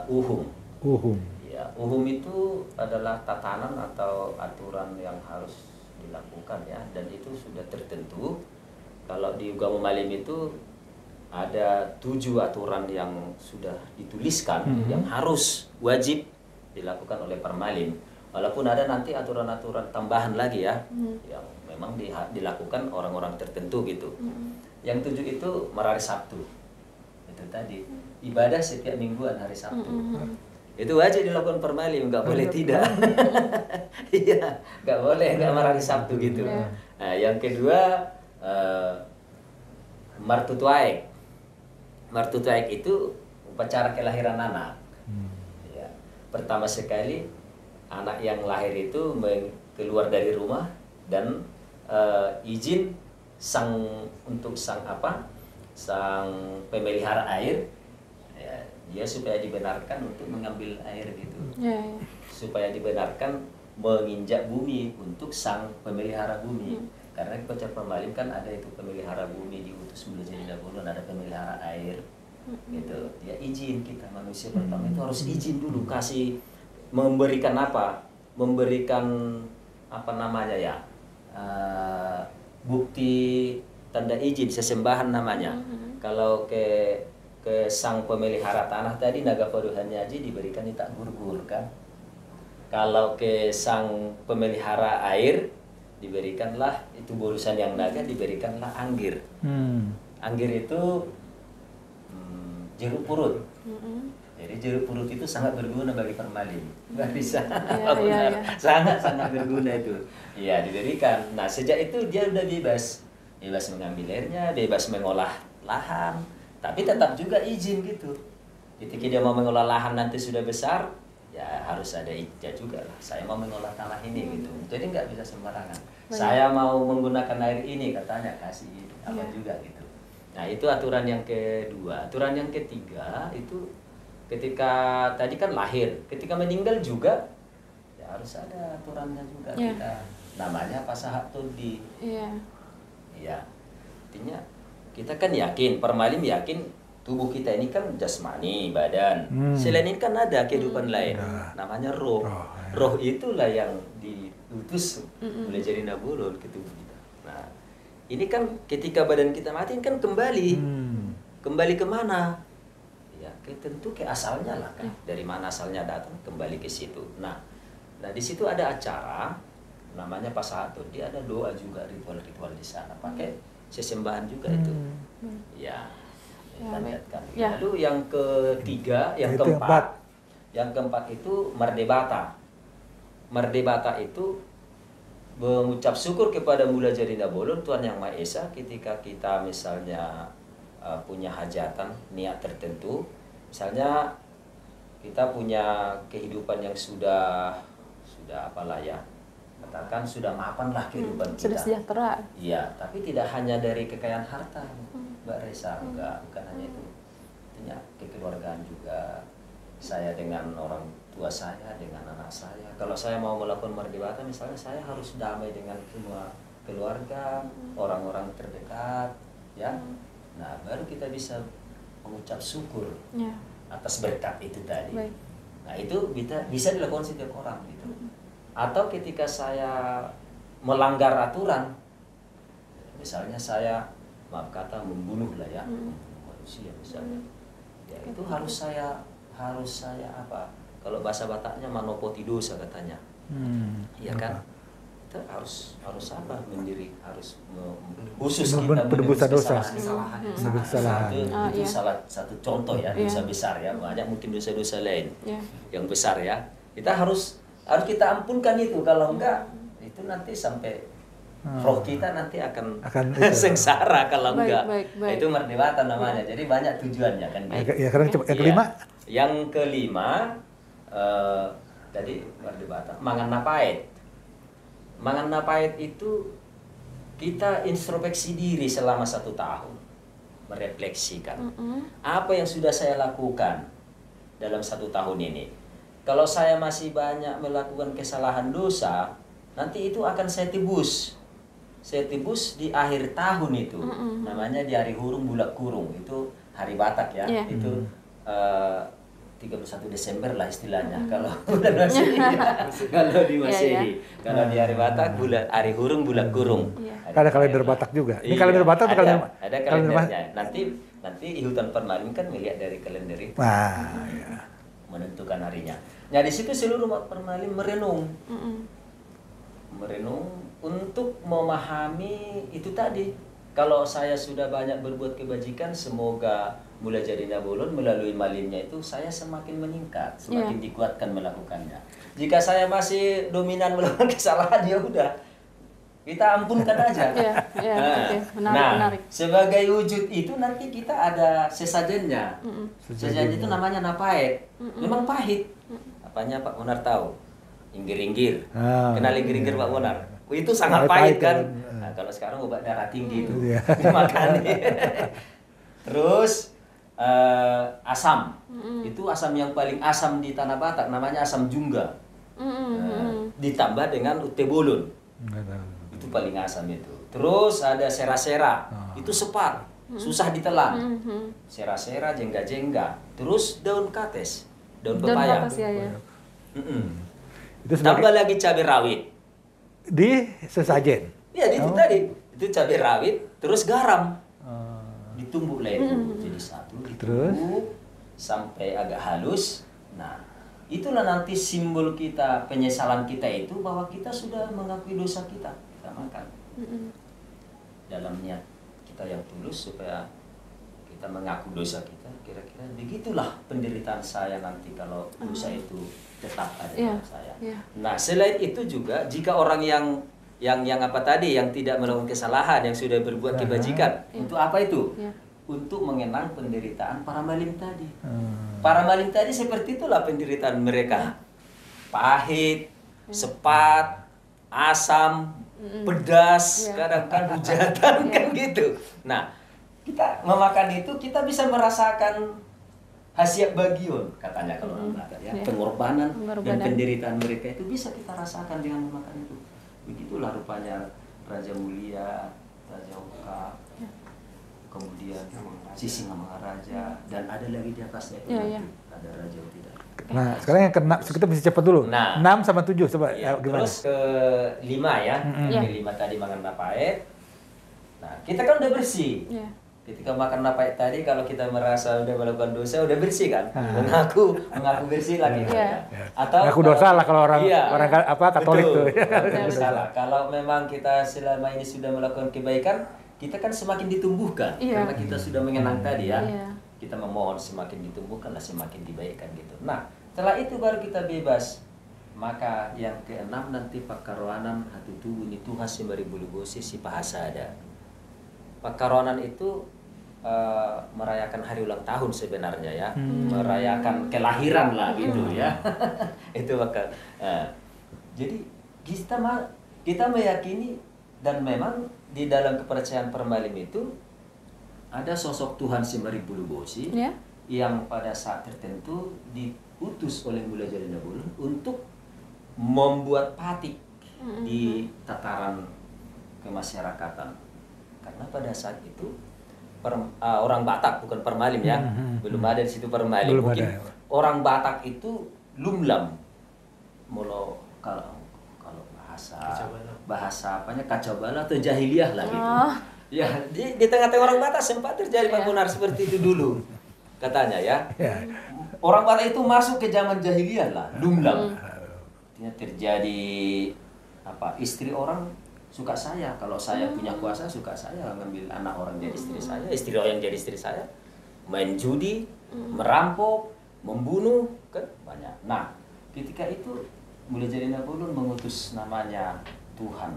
uhum. uhum. Ya, uhum itu adalah tatanan atau aturan yang harus dilakukan ya, dan itu sudah tertentu. Kalau di Ugama Malim itu ada 7 aturan yang sudah dituliskan yang harus wajib dilakukan oleh Permalim. Walaupun ada nanti aturan-aturan tambahan lagi ya, yang memang dilakukan orang-orang tertentu gitu. Yang 7 itu merari Sabtu. Itu tadi ibadah setiap mingguan hari Sabtu. Itu wajib dilakukan Permalim, nggak boleh tidak. Iya, nggak boleh nggak merari Sabtu gitu. Nah, yang kedua Martutuaik. Martutuaik itu upacara kelahiran anak. Ya. Pertama sekali anak yang lahir itu keluar dari rumah dan izin untuk sang pemelihara air, ya, dia supaya dibenarkan untuk mengambil air gitu. Supaya dibenarkan menginjak bumi untuk sang pemelihara bumi. Karena di Upacara Permalim kan ada itu pemelihara bumi diutus Mula Jadina Bolon, ada pemelihara air, gitu. Dia izin, kita manusia pertama itu harus izin dulu, kasih memberikan bukti tanda izin sesembahan namanya. Kalau ke sang pemelihara tanah tadi Naga Paduhan Nyaji diberikan itak gurgur kan. Kalau ke sang pemelihara air diberikanlah itu borusan yang naga, diberikanlah anggir. Anggir itu jeruk purut. Jadi jeruk purut itu sangat berguna bagi Permalim. Nggak bisa, sangat berguna itu. Iya, diberikan. Nah, sejak itu dia udah bebas mengambil airnya, bebas mengolah lahan, tapi tetap juga izin gitu. Ketika dia mau mengolah lahan nanti sudah besar, ya harus ada ijazah juga lah. Saya mau mengolah tanah ini gitu. Jadi nggak bisa sembarangan. Saya mau menggunakan air ini katanya kasih apa juga gitu. Nah, itu aturan yang kedua. Aturan yang ketiga itu ketika tadi kan lahir, ketika meninggal juga ya harus ada aturannya juga kita. Namanya pasahat tudi. Iya. Artinya kita kan yakin, Permalim yakin tubuh kita ini kan jasmani, badan. Selain ini kan ada kehidupan lain. Namanya roh. Roh itulah yang diutus oleh Jadina Bolon ke tubuh kita. Nah, ini kan ketika badan kita mati kan kembali. Kembali kemana? Ya, tentu ke asalnya lah kan. Dari mana asalnya datang, kembali ke situ. Nah, di situ ada acara namanya Pasahatun. Dia ada doa juga, ritual-ritual di sana. Pakai sesembahan juga itu. Ya. Kita lihatkan. Lalu yang ketiga, yang keempat itu Merdebata. Merdebata itu mengucap syukur kepada Mula Jadina Bolon, Tuhan Yang Maha Esa, ketika kita misalnya punya hajatan, niat tertentu. Misalnya kita punya kehidupan yang sudah apalah ya, katakan sudah mapan lah kehidupan kita. Sudah sejahtera. Iya, tapi tidak hanya dari kekayaan harta, Mbak Resa, bukan hanya itu. Artinya kekeluargaan juga. Saya dengan orang tua saya, dengan anak saya. Kalau saya mau melakukan Merdebata, misalnya saya harus damai dengan semua keluarga, orang-orang terdekat, ya. Nah, baru kita bisa mengucap syukur atas berkat itu tadi. Nah, itu bisa dilakukan setiap orang gitu. Atau ketika saya melanggar aturan, misalnya saya maaf kata membunuh lah ya, manusia misalnya, ya itu harus saya apa? Kalau bahasa Bataknya manopoti dosa katanya, iya kan? Kita harus apa? Harus khusus kita penebusan dosa, kesalahan. Itu salah satu contoh ya, dosa besar ya. Banyak mungkin dosa-dosa lain yang besar ya. Kita harus kita ampunkan itu. Kalau enggak, itu nanti sampai roh kita nanti akan sengsara kalau enggak. Baik. Itu Merdebata namanya. Jadi banyak tujuannya kan gitu. Ya, karena yang kelima? Yang kelima tadi Merdebata, Mangan Napait. Mangan Napait itu kita introspeksi diri selama 1 tahun, merefleksikan apa yang sudah saya lakukan dalam 1 tahun ini. Kalau saya masih banyak melakukan kesalahan dosa, nanti itu akan saya tebus. Saya tebus di akhir tahun itu. Namanya di hari hurung bulak kurung. Itu hari Batak ya. Itu 31 Desember lah istilahnya kalau bulan Masehi. Kalau di Masehi. Kalau di hari Batak bulan hari hurung bulan kurung. Ada kalender Batak juga. Ini Iya, kalender Batak atau kalender? ada kalendernya. Nanti Hutan Permalim kan melihat dari kalender itu. Ya. Menentukan harinya. Nah, di situ seluruh umat Permalim merenung. Merenung untuk memahami itu tadi. Kalau saya sudah banyak berbuat kebajikan, semoga mulai jadi Nabolon melalui malimnya itu saya semakin meningkat, semakin dikuatkan melakukannya. Jika saya masih dominan melakukan kesalahan, ya udah kita ampunkan aja. Menarik. Sebagai wujud itu nanti kita ada sesajennya. Sesajen itu namanya napaet. Memang pahit. Apanya Pak Bonar tahu? Inggir-inggir. Kenal inggir-inggir Pak Bonar? Itu sangat pahit kan? Nah, kalau sekarang obat darah tinggi itu dimakan. Terus asam. Itu asam yang paling asam di tanah Batak, namanya asam jungga. Ditambah dengan utebolon. Itu paling asam itu. Terus ada sera-sera. Itu sepat, susah ditelan. Sera-sera, jengga-jengga. Terus daun kates, daun pepaya. Itu tambah lagi cabai rawit. Di sesajen. Iya, itu tadi. Itu cabai rawit, terus garam. Ditumbuk lah itu jadi satu, ditumbuk sampai agak halus. Nah, itulah nanti simbol kita, penyesalan kita itu bahwa kita sudah mengakui dosa kita makan. Dalam niat kita yang tulus supaya kita mengaku dosa kita, kira-kira begitulah penderitaan saya nanti kalau dosa itu tetap ada dalam saya. Nah, selain itu juga jika orang yang apa tadi, yang tidak melakukan kesalahan, yang sudah berbuat kebajikan, untuk apa itu? Untuk mengenang penderitaan para malim tadi. Para malim tadi seperti itulah penderitaan mereka. Pahit, sepat, asam, pedas, kadang-kadang hujatan kan gitu. Nah, kita memakan itu kita bisa merasakan hasiat bagion katanya kalau orang Batak ya. Pengorbanan dan penderitaan mereka itu bisa kita rasakan dengan memakan itu. Begitulah rupanya Raja Mulia, Raja Oka, kemudian Sisingamangaraja, dan ada lagi di atasnya itu ada Raja Utida. Nah, sekarang yang ke-6, kita mesti cepat dulu. 6 sama 7 coba gimana? Terus ke 5 ya. Ke 5 tadi makan napaet. Nah, kita kan udah bersih. Ketika makan napaet tadi, kalau kita merasa udah melakukan dosa, udah bersih kan? Mengaku bersih lagi. Atau ngaku dosa lah kalau orang Katolik tuh. Salah. Kalau memang kita selama ini sudah melakukan kebaikan, kita kan semakin ditumbuhkan karena kita sudah mengenang tadi ya. Kita memohon semakin ditumbuhkan lah, semakin dibaikkan gitu. Nah, setelah itu baru kita bebas. Maka yang ke-6 nanti Pakaroanan hatu tubuh ini Tuhan Simbarimbulugosi si Pahasada. Pakaroanan itu merayakan hari ulang tahun sebenarnya ya, merayakan kelahiran lah gitu ya. Itu bakal. Jadi kita meyakini dan memang di dalam kepercayaan Permalim itu ada sosok Tuhan Simbarimbulugosi yang pada saat tertentu diutus oleh Mulia Jari Nabolon untuk membuat batik di tataran kemasyarakatan. Karena pada saat itu orang Batak, bukan Permalim ya, belum ada di situ Permalim. Mungkin orang Batak itu lumlam, kalau bahasa apanya kacau bala atau jahiliyah lah gitu. Ya, di tengah-tengah orang Batak sempat terjadi Pak Bonar seperti itu dulu, katanya ya. Orang Batak itu masuk ke zaman jahiliyah lah, lumlam. Artinya terjadi istri orang suka saya, kalau saya punya kuasa suka saya ngambil anak orang jadi istri orang yang jadi istri saya, main judi, merampok, membunuh, kan banyak. Nah, ketika itu Mulia Jari Nabolon mengutus namanya Tuhan,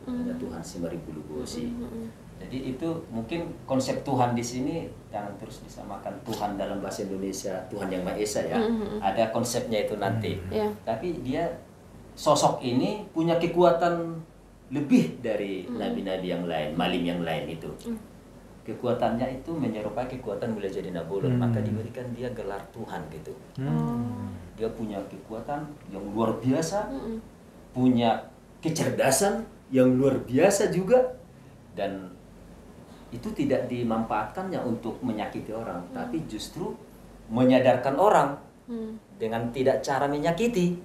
ada Tuhan Simbarimbulugosi. Jadi itu mungkin konsep Tuhan di sini jangan terus disamakan Tuhan dalam bahasa Indonesia Tuhan yang Maha Esa ya. Ada konsepnya itu nanti. Tapi dia sosok ini punya kekuatan lebih dari nabi-nabi yang lain, malim yang lain itu. Kekuatannya itu menyerupai kekuatan Mulia Jari Nabolon, maka diberikan dia gelar Tuhan gitu. Dia punya kekuatan yang luar biasa, punya kecerdasan yang luar biasa juga, dan itu tidak dimanfaatkannya untuk menyakiti orang, tapi justru menyadarkan orang dengan tidak cara menyakiti.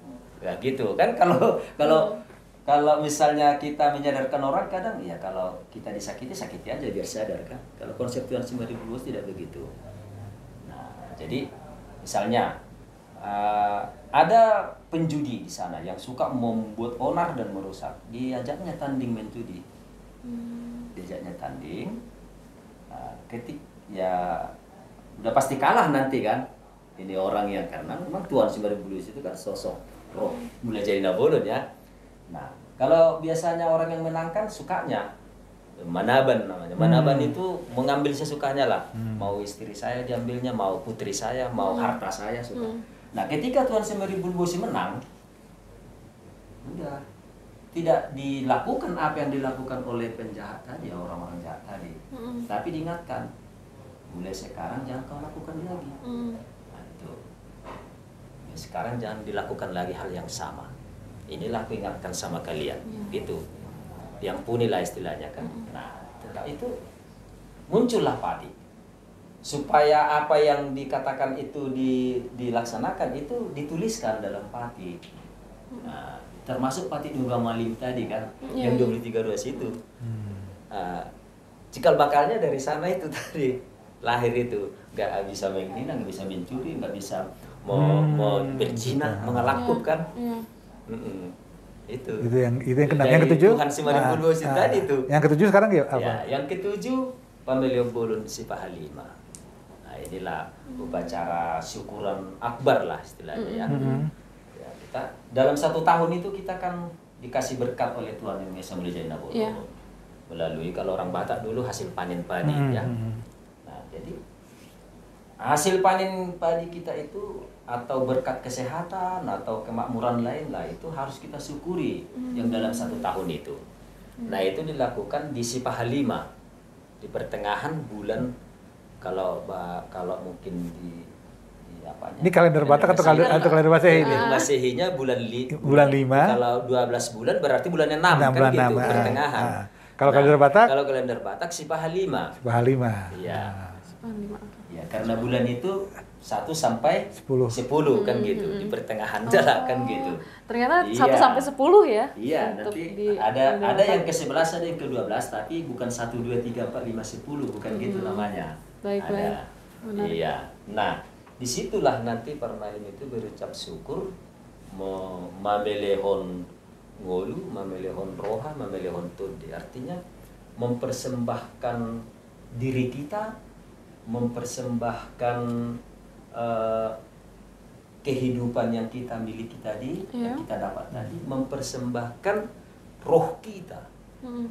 Ya gitu kan, kalau misalnya kita menyadarkan orang, kadang ya kalau kita disakiti, sakiti aja biar sadar kan. Kalau konsep Tuhan 5000 tidak begitu. Nah, jadi misalnya ada penjudi di sana yang suka membuat onar dan merusak, diajaknya tanding main judi. Diajaknya tanding, ya udah pasti kalah nanti kan. Ini orang yang, karena memang Tuhan 5000 itu kan sosok roh mulai jadi Nabolon ya. Nah, kalau biasanya orang yang menangkan sukanya manaban namanya. Manaban itu mengambil sesukanya lah. Mau istri saya diambilnya, mau putri saya, mau harta saya suka. Nah, ketika Tuhan 5000 menang, udah tidak dilakukan apa yang dilakukan oleh penjahat tadi, orang-orang jahat tadi. Tapi diingatkan, mulai sekarang jangan kau lakukan lagi. Nah, itu. Sekarang jangan dilakukan lagi hal yang sama. Inilah aku ingatkan sama kalian, gitu. Yang punilah istilahnya kan. Nah, setelah itu muncullah pati. Supaya apa yang dikatakan itu dilaksanakan, itu dituliskan dalam pati. Nah, termasuk pati Duga Malim tadi kan, yang 23 ruas itu. Cikal bakalnya dari sana itu tadi, lahir itu. Nggak bisa menghina, nggak bisa mencuri, nggak bisa mau berzina, mengelakuk kan. Itu yang kena. Yang ketujuh Tuhan 5000 tadi itu. Yang ketujuh sekarang ya apa? Ya, yang ketujuh Pamelio Bolon Sipahalima. Nah, inilah upacara syukuran akbar lah istilahnya ya. Ya, kita dalam 1 tahun itu kita kan dikasih berkat oleh Tuhan yang Maha Esa Mulia Nabolon. Melalui, kalau orang Batak dulu hasil panen padi ya. Nah, jadi hasil panen padi kita itu atau berkat kesehatan atau kemakmuran lain lah, itu harus kita syukuri yang dalam 1 tahun itu. Nah, itu dilakukan di Sipahalima di pertengahan bulan, kalau mungkin di apanya? Ini kalender Batak atau kalender Masehi ini? Masehinya bulan 5. Kalau 12 bulan berarti bulan 6 kan bulan gitu, 6, pertengahan. Kalau kalender Batak? Kalau kalender Batak Sipahalima. Iya. Ya, karena bulan itu 1 sampai 10 kan gitu, di pertengahan jalan kan gitu. Ternyata 1 sampai 10 ya. Iya, nanti ada yang ke-11, ada yang ke-12, tapi bukan 1 2 3 4 5 10, bukan gitu namanya. Baik. Iya. Nah, disitulah nanti Parmalim itu berucap syukur, mamelehon ngolu, mamelehon roha, mamelehon tudi. Artinya mempersembahkan diri kita, mempersembahkan kehidupan yang kita miliki tadi, yang kita dapat tadi, mempersembahkan roh kita.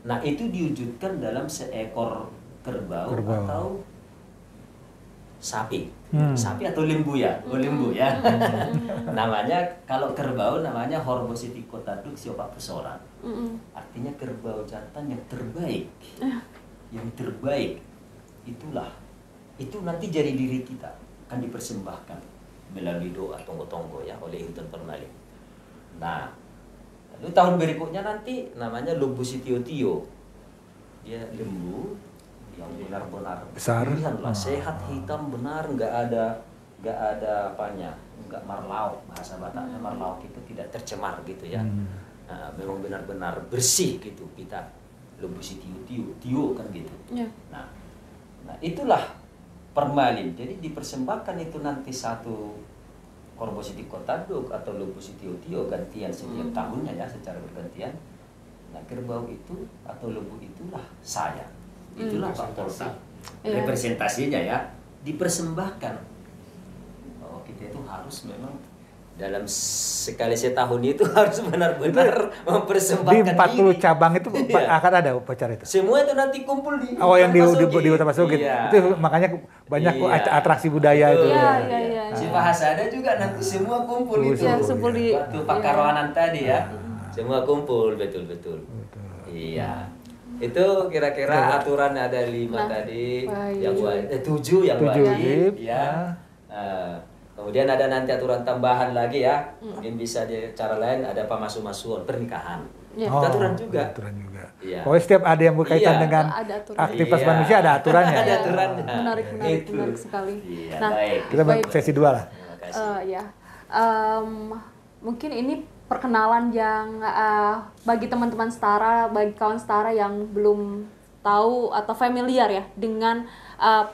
Nah, itu diwujudkan dalam seekor kerbau. Atau sapi. Sapi atau lembu ya, lembu ya. Namanya, kalau kerbau namanya Horbositi Kotaduk Siopak Pesoran. Artinya kerbau jantan yang terbaik. Yang terbaik. Itulah. Itu nanti jadi diri kita akan dipersembahkan melalui doa tonggo-tonggo ya oleh Intan Parmalim. Nah, lalu tahun berikutnya nanti namanya Lembu Sitio-tio. Dia lembu yang benar-benar besar, sehat, hitam, benar, nggak ada apanya, nggak marlauk, bahasa Bataknya marlauk itu tidak tercemar gitu ya. Nah, memang benar-benar bersih gitu kita. Lembu Sitio-tio kan gitu. Nah, itulah Parmalim. Jadi dipersembahkan itu nanti 1 Horbositi Kotaduk atau Lembu Sitio-tio gantian setiap tahunnya ya, secara bergantian. Nah, kerbau itu atau lembu itulah saya. Itulah Pak Polsi. Representasinya ya, dipersembahkan. Oh, kita itu harus memang dalam sekali setahun itu harus benar-benar mempersembahkan di 40 diri. Cabang itu akan ada upacara itu. Semua itu nanti kumpul di yang di Hutan Pasugit. Itu makanya banyak atraksi budaya itu. Iya. Si Bahasada juga nanti semua kumpul itu. Waktu Pak Karwanan tadi ya. Semua kumpul betul. Iya. Itu kira-kira aturan ada 5 tadi, yang 7 yang wajib ya. Kemudian ada nanti aturan tambahan lagi ya, mungkin bisa di cara lain ada pemasukan pernikahan. Iya. Itu aturan juga. Aturan juga. Iya. Pokoknya setiap ada yang berkaitan Iya. dengan Ada aturan. aktivitas Iya. manusia ada aturannya. Ada aturannya. Menarik Itu. menarik sekali. Iya, Nah, baik. Kita Baik. sesi 2 lah. Terima kasih. Ya, mungkin ini perkenalan yang bagi teman-teman setara, bagi kawan setara yang belum tahu atau familiar ya dengan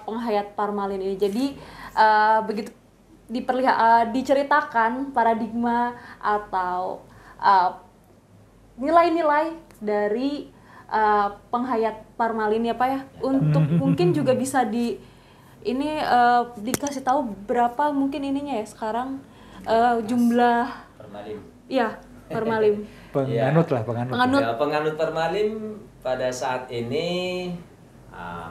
penghayat Parmalin ini. Jadi begitu diceritakan paradigma atau nilai-nilai dari penghayat Parmalin ya Pak ya. Untuk mungkin juga bisa dikasih tahu berapa mungkin ininya ya sekarang jumlah Permalim. ya Parmalim. Penganut lah, penganut. Penganut. Ya, penganut Permalim pada saat ini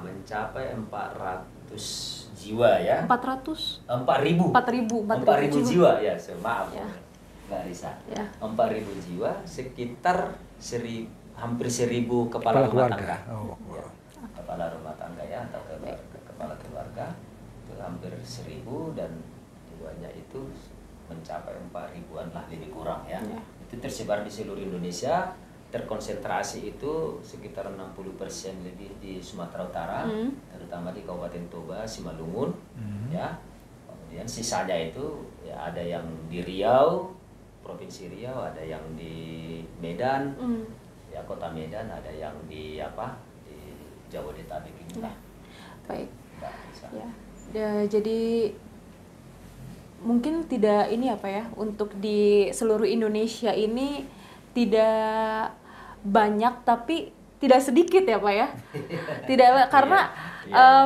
mencapai 400 jiwa ya. 400 4.000. 4.000 jiwa ya, maaf. Ya. Mbak Risa. Ya. 4.000 jiwa, sekitar hampir 1.000 kepala rumah tangga. Oh. Ya, kepala rumah tangga ya, atau kepala keluarga itu hampir 1.000 dan jiwanya itu mencapai 4.000-an lah, lebih kurang ya. Ya. Itu tersebar di seluruh Indonesia, terkonsentrasi itu sekitar 60% lebih di Sumatera Utara, terutama di Kabupaten Toba, Simalungun, ya. Kemudian sisanya itu ya ada yang di Riau, Provinsi Riau, ada yang di Medan, ya Kota Medan, ada yang di di Jabodetabek ini lah. Baik. Mbak Risa. Ya, jadi mungkin tidak ini apa ya, untuk di seluruh Indonesia ini tidak banyak tapi tidak sedikit ya Pak ya. Tidak karena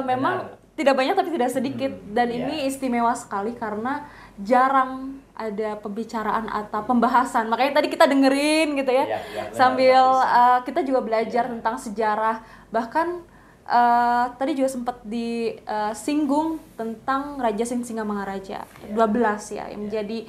memang benar. tidak banyak tapi tidak sedikit dan Iya. ini istimewa sekali karena jarang ada pembicaraan atau pembahasan. Makanya tadi kita dengerin gitu ya. Iya, iya, benar, Sambil Mbak kita juga belajar Iya. tentang sejarah, bahkan tadi juga sempat disinggung tentang Raja Sisingamangaraja 12 ya, yang menjadi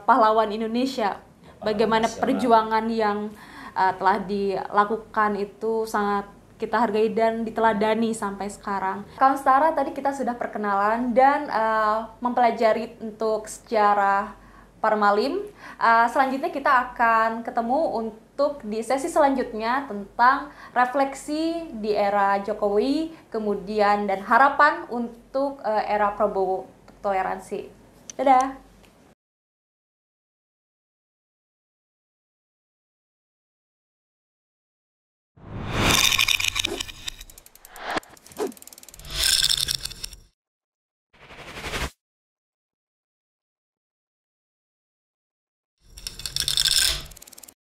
pahlawan Indonesia. Bagaimana nasional. perjuangan yang telah dilakukan itu sangat kita hargai dan diteladani sampai sekarang. Kawan setara, tadi kita sudah perkenalan dan mempelajari untuk sejarah Parmalim. Selanjutnya kita akan ketemu untuk di sesi selanjutnya tentang refleksi di era Jokowi, kemudian dan harapan untuk era Prabowo toleransi. Dadah!